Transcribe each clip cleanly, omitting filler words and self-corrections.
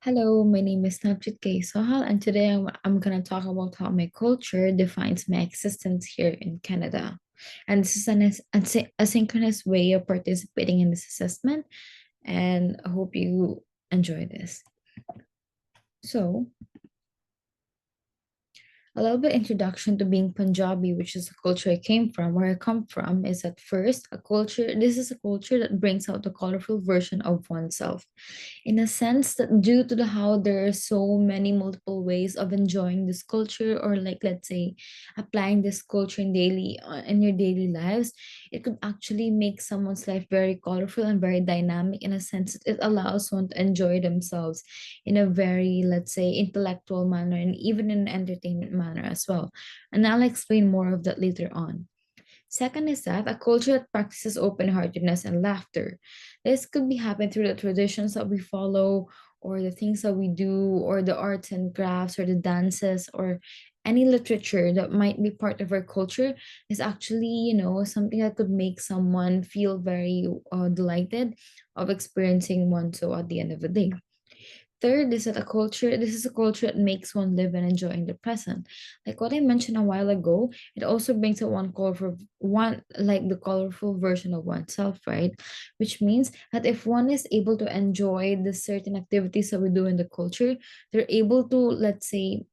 Hello, my name is Navjit K. Sohal, and today I'm going to talk about how my culture defines my existence here in Canada. And this is an asynchronous way of participating in this assessment, and I hope you enjoy this. So, a little bit introduction to being Punjabi, which is the culture I came from, where I come from, is at first a culture. This is a culture that brings out the colorful version of oneself, in a sense that due to how there are so many multiple ways of enjoying this culture, or like let's say applying this culture in your daily lives, it could actually make someone's life very colorful and very dynamic, in a sense that it allows one to enjoy themselves in a very, let's say, intellectual manner and even in an entertainment manner as well. And I'll explain more of that later on. Second is that a culture that practices open-heartedness and laughter. This could be happening through the traditions that we follow, or the things that we do, or the arts and crafts, or the dances, or any literature that might be part of our culture is actually, something that could make someone feel very delighted of experiencing one so at the end of the day. Third is that this is a culture that makes one live and enjoy in the present. Like what I mentioned a while ago, it also brings out like the colorful version of oneself, right? Which means that if one is able to enjoy the certain activities that we do in the culture, they're able to, let's say,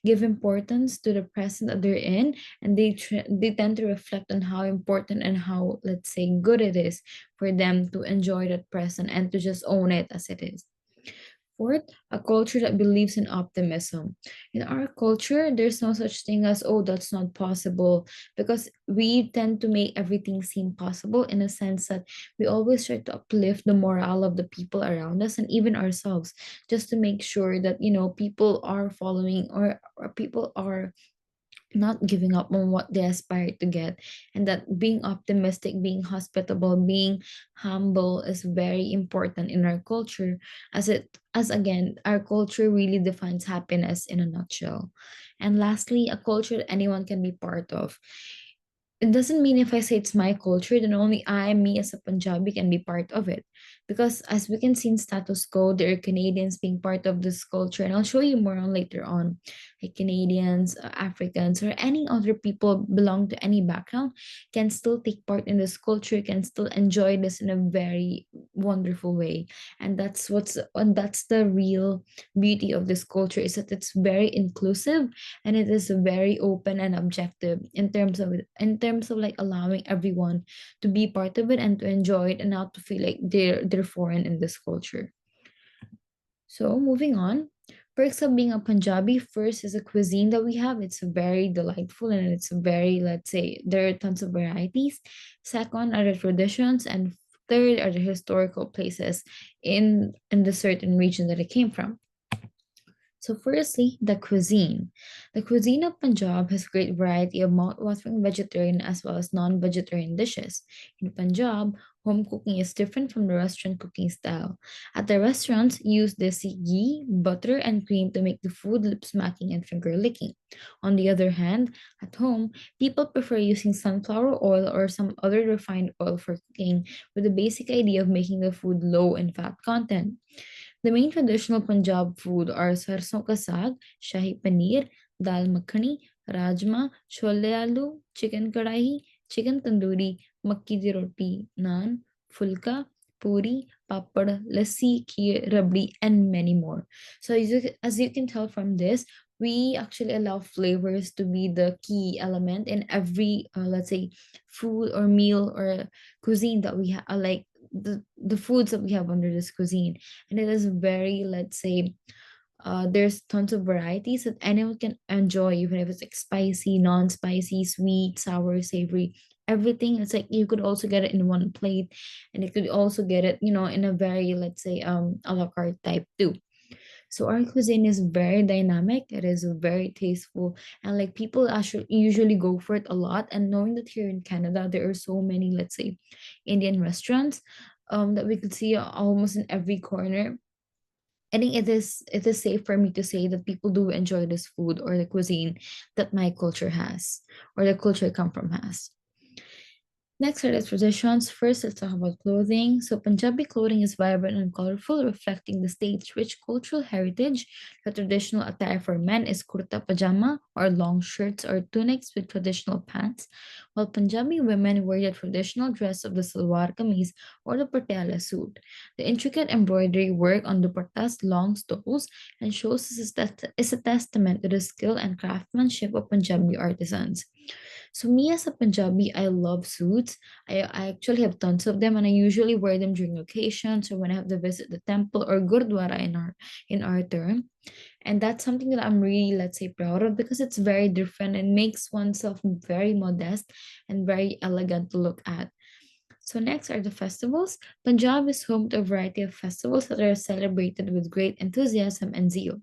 give importance to the present that they're in, and they tend to reflect on how important and how, let's say, good it is for them to enjoy that present and to just own it as it is. Fourth, a culture that believes in optimism. In our culture, there's no such thing as, oh, that's not possible, because we tend to make everything seem possible, in a sense that we always try to uplift the morale of the people around us and even ourselves, just to make sure that, people are following, or people are not giving up on what they aspire to get, and that being optimistic, being hospitable, being humble is very important in our culture, as again our culture really defines happiness in a nutshell. And lastly, a culture that anyone can be part of. It doesn't mean if I say it's my culture, then only I, me as a Punjabi, can be part of it. Because as we can see in status quo, there are Canadians being part of this culture, and I'll show you more on later on. Like Canadians, Africans, or any other people belong to any background can still take part in this culture, can still enjoy this in a very wonderful way. And that's the real beauty of this culture, is that it's very inclusive, and it is very open and objective in terms of like allowing everyone to be part of it and to enjoy it, and not to feel like they're foreign in this culture. So moving on, perks of being a Punjabi. First is a cuisine that we have. It's very delightful, and it's very, let's say, there are tons of varieties. Second are the traditions, and third are the historical places in the certain region that it came from. So, firstly, the cuisine. The cuisine of Punjab has great variety of mouth-watering vegetarian as well as non-vegetarian dishes. In Punjab, home cooking is different from the restaurant cooking style. At the restaurants, use desi ghee, butter, and cream to make the food lip smacking and finger licking. On the other hand, at home, people prefer using sunflower oil or some other refined oil for cooking, with the basic idea of making the food low in fat content. The main traditional Punjab food are sarson ka saag, shahi paneer, dal makhani, rajma, chole aloo, chicken kadahi, chicken tandoori, makki di roti, naan, fulka, puri, papad, lassi, kheer, rabdi, and many more. So as you can tell from this, we actually allow flavors to be the key element in every, let's say, food or meal or cuisine that we have, like the foods that we have under this cuisine. And it is very, let's say, there's tons of varieties that anyone can enjoy, even if it's like spicy, non-spicy, sweet, sour, savory, everything. It's like you could also get it in one plate, and you could also get it, in a very, let's say, a la carte type too. So our cuisine is very dynamic. It is very tasteful, and like people actually usually go for it a lot. And knowing that here in Canada there are so many, let's say, Indian restaurants, that we could see almost in every corner. I think it is safe for me to say that people do enjoy this food or the cuisine that my culture has, or the culture I come from has. Next are the traditions. First, let's talk about clothing. So, Punjabi clothing is vibrant and colorful, reflecting the state's rich cultural heritage. The traditional attire for men is kurta pajama, or long shirts or tunics with traditional pants, while Punjabi women wear the traditional dress of the salwar kameez or the patiala suit. The intricate embroidery work on dupattas, long stoles, and shows is a testament to the skill and craftsmanship of Punjabi artisans. So me as a Punjabi, I love suits. I actually have tons of them and I usually wear them during occasions or when I have to visit the temple or gurdwara in our term. And that's something that I'm really, let's say, proud of because it's very different and makes oneself very modest and very elegant to look at. So next are the festivals. Punjab is home to a variety of festivals that are celebrated with great enthusiasm and zeal.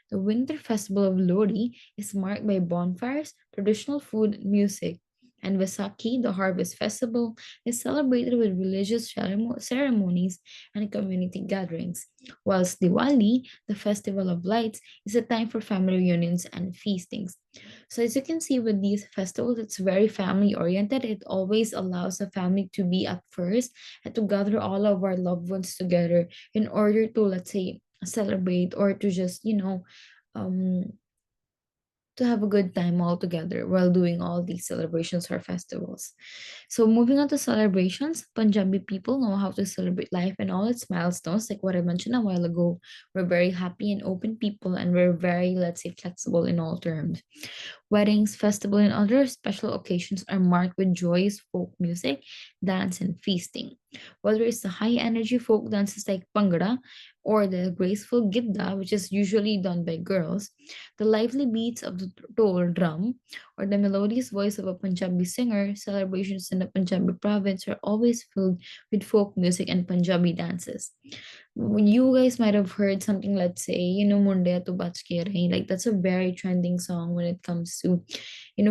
The winter festival of Lodi is marked by bonfires, traditional food, and music. And Vaisakhi, the harvest festival, is celebrated with religious ceremonies and community gatherings. Whilst Diwali, the festival of lights, is a time for family reunions and feastings. So as you can see with these festivals, it's very family oriented. It always allows a family to be at first and to gather all of our loved ones together in order to, let's say, celebrate or to just, um, to have a good time all together while doing all these celebrations or festivals. So moving on to celebrations, Punjabi people know how to celebrate life and all its milestones. Like what I mentioned a while ago, we're very happy and open people and we're very, let's say, flexible in all terms. Weddings, festival, and other special occasions are marked with joyous folk music, dance, and feasting. Whether it's the high energy folk dances like Bhangra or the graceful Gidda, which is usually done by girls, the lively beats of the Dol drum, or the melodious voice of a Punjabi singer, celebrations in the Punjabi province are always filled with folk music and Punjabi dances. You guys might have heard something, let's say, Munde to Bach Ke Rahi. Like that's a very trending song when it comes to,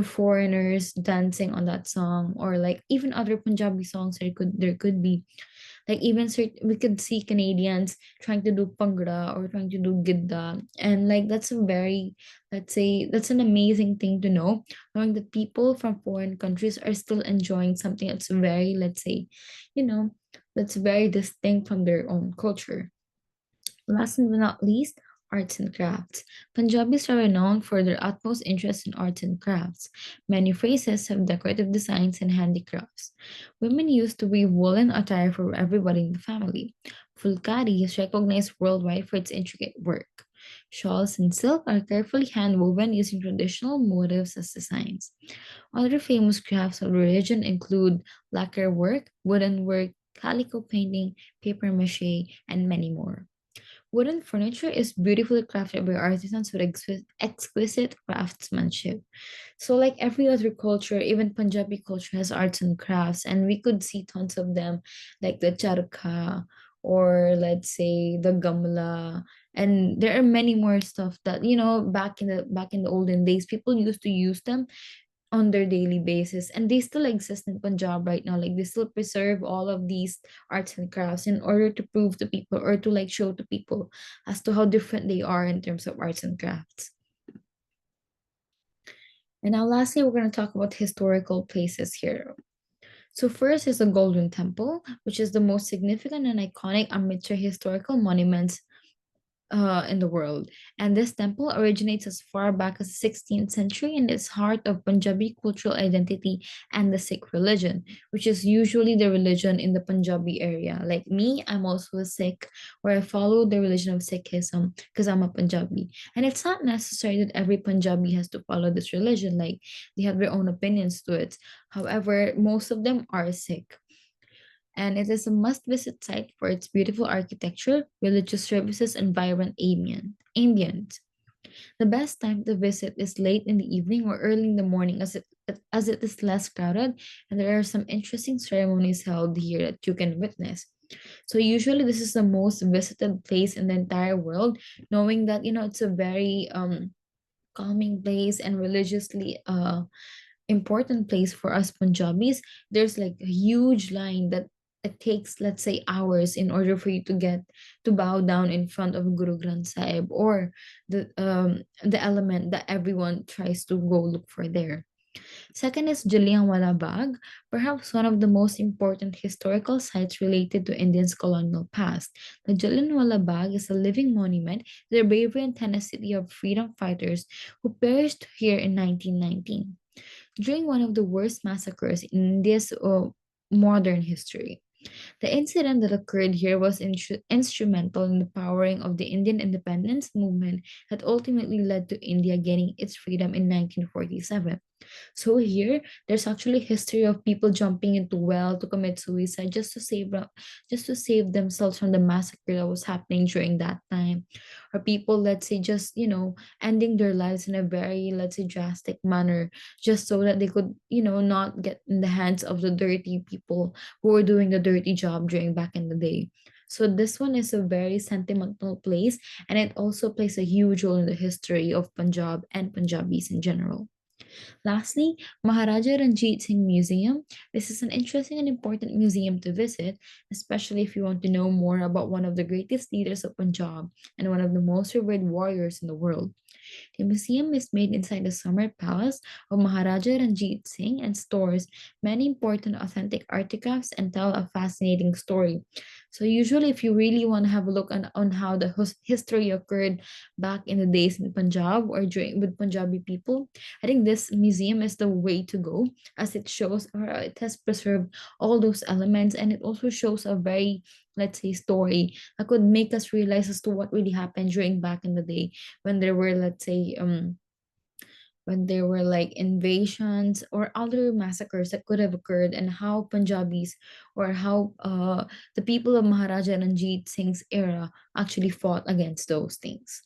foreigners dancing on that song, or like even other Punjabi songs there could be. Like even we could see Canadians trying to do Pangra or trying to do Gidda. And like that's a very, let's say, that's an amazing thing to know, knowing that people from foreign countries are still enjoying something that's very, let's say, you know, that's very distinct from their own culture. Last but not least, arts and crafts. Punjabis are renowned for their utmost interest in arts and crafts. Many phrases have decorative designs and handicrafts. Women used to weave woolen attire for everybody in the family. Fulkari is recognized worldwide for its intricate work. Shawls and silk are carefully hand-woven using traditional motifs as designs. Other famous crafts of the region include lacquer work, wooden work, calico painting, paper mache, and many more. Wooden furniture is beautifully crafted by artisans with exquisite craftsmanship. So, like every other culture, even Punjabi culture has arts and crafts, and we could see tons of them, like the charkha, or let's say the gamla, and there are many more stuff that back in the olden days people used to use them on their daily basis, and they still exist in Punjab right now. Like they still preserve all of these arts and crafts in order to prove to people or to like show to people as to how different they are in terms of arts and crafts. And now lastly, we're going to talk about historical places here. So first is the Golden Temple, which is the most significant and iconic Amritsar historical monuments in the world. And this temple originates as far back as the 16th century and is heart of Punjabi cultural identity and the Sikh religion, which is usually the religion in the Punjabi area. Like me, I'm also a Sikh, where I follow the religion of Sikhism because I'm a Punjabi. And it's not necessary that every Punjabi has to follow this religion, like they have their own opinions to it. However, most of them are Sikh, and it is a must-visit site for its beautiful architecture, religious services, and vibrant ambient. The best time to visit is late in the evening or early in the morning as it is less crowded and there are some interesting ceremonies held here that you can witness. So usually this is the most visited place in the entire world, knowing that it's a very calming place and religiously important place for us Punjabis. There's like a huge line that it takes, let's say, hours in order for you to get to bow down in front of Guru Granth Sahib or the element that everyone tries to go look for there. Second is Jallianwala Bagh, perhaps one of the most important historical sites related to India's colonial past. The Jallianwala Bagh is a living monument to the bravery and tenacity of freedom fighters who perished here in 1919 during one of the worst massacres in India's modern history. The incident that occurred here was instrumental in the powering of the Indian independence movement that ultimately led to India gaining its freedom in 1947. So here, there's actually history of people jumping into well to commit suicide just to save themselves from the massacre that was happening during that time, or people, let's say, just ending their lives in a very, let's say, drastic manner, just so that they could not get in the hands of the dirty people who were doing the dirty job during back in the day. So this one is a very sentimental place, and it also plays a huge role in the history of Punjab and Punjabis in general. Lastly, Maharaja Ranjit Singh Museum. This is an interesting and important museum to visit, especially if you want to know more about one of the greatest leaders of Punjab and one of the most revered warriors in the world. The museum is made inside the summer palace of Maharaja Ranjit Singh and stores many important authentic artifacts and tell a fascinating story. So usually if you really want to have a look on how the history occurred back in the days in Punjab or during with Punjabi people, I think this museum is the way to go as it shows or it has preserved all those elements, and it also shows a very, let's say, story that could make us realize as to what really happened during back in the day when there were, let's say, when there were like invasions or other massacres that could have occurred, and how Punjabis or how the people of Maharaja Ranjit Singh's era actually fought against those things.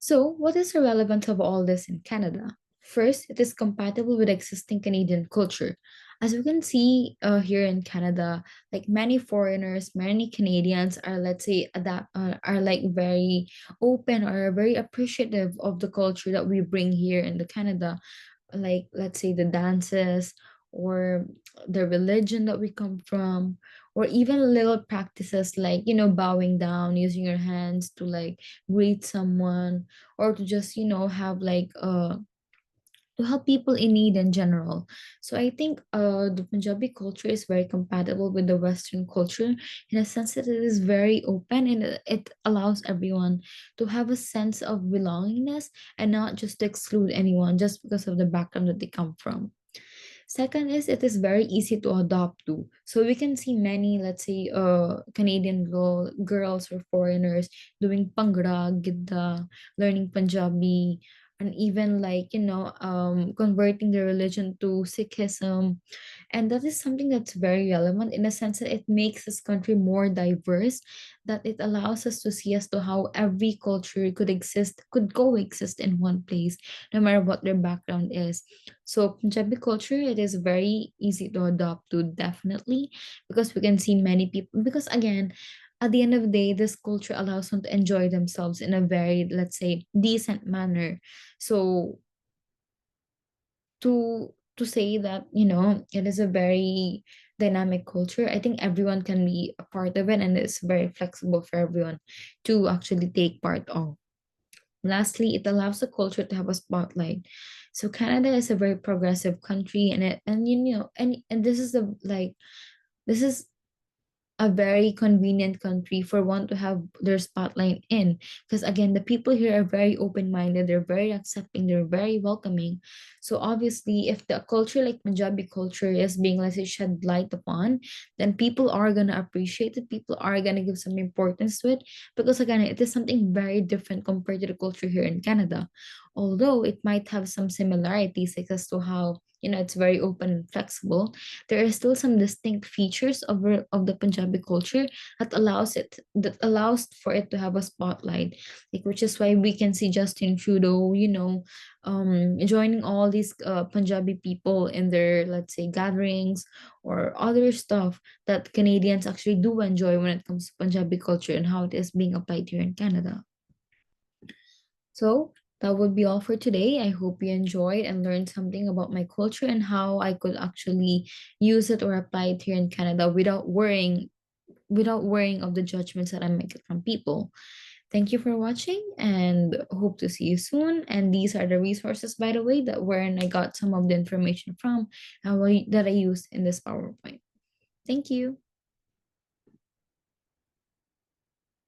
So, what is the relevance of all this in Canada? First, it is compatible with existing Canadian culture. As we can see here in Canada, like many foreigners, many Canadians are, let's say, are like very open or very appreciative of the culture that we bring here in the Canada, like let's say the dances or the religion that we come from, or even little practices like bowing down, using your hands to like greet someone, or to just have like to help people in need in general. So I think the Punjabi culture is very compatible with the Western culture in a sense that it is very open, and it allows everyone to have a sense of belongingness and not just to exclude anyone just because of the background that they come from. Second is it is very easy to adopt to. So we can see many, let's say, Canadian girls or foreigners doing Pangra, Gidda, learning Punjabi, and even like, converting their religion to Sikhism. And that is something that's very relevant in the sense that it makes this country more diverse, that it allows us to see as to how every culture could coexist in one place, no matter what their background is. So Punjabi culture, it is very easy to adopt to, definitely, because we can see many people, because again, at the end of the day, this culture allows them to enjoy themselves in a very, let's say, decent manner. So to say that, it is a very dynamic culture, I think everyone can be a part of it, and it's very flexible for everyone to actually take part of. Lastly, it allows the culture to have a spotlight. So Canada is a very progressive country, and and this is this is a very convenient country for one to have their spotlight in, because again, the people here are very open-minded, they're very accepting, they're very welcoming. So obviously if the culture like Punjabi culture is being, let's say, shed light upon, then people are going to appreciate it, people are going to give some importance to it, because again, it is something very different compared to the culture here in Canada, although it might have some similarities, like as to how it's very open and flexible. There are still some distinct features of the Punjabi culture that allows for it to have a spotlight, like, which is why we can see Justin Trudeau, joining all these Punjabi people in their, let's say, gatherings or other stuff that Canadians actually do enjoy when it comes to Punjabi culture and how it is being applied here in Canada. So that would be all for today. I hope you enjoyed and learned something about my culture and how I could actually use it or apply it here in Canada without worrying of the judgments that I might get from people. Thank you for watching and hope to see you soon. And these are the resources, by the way, that wherein I got some of the information from and that I used in this PowerPoint. Thank you.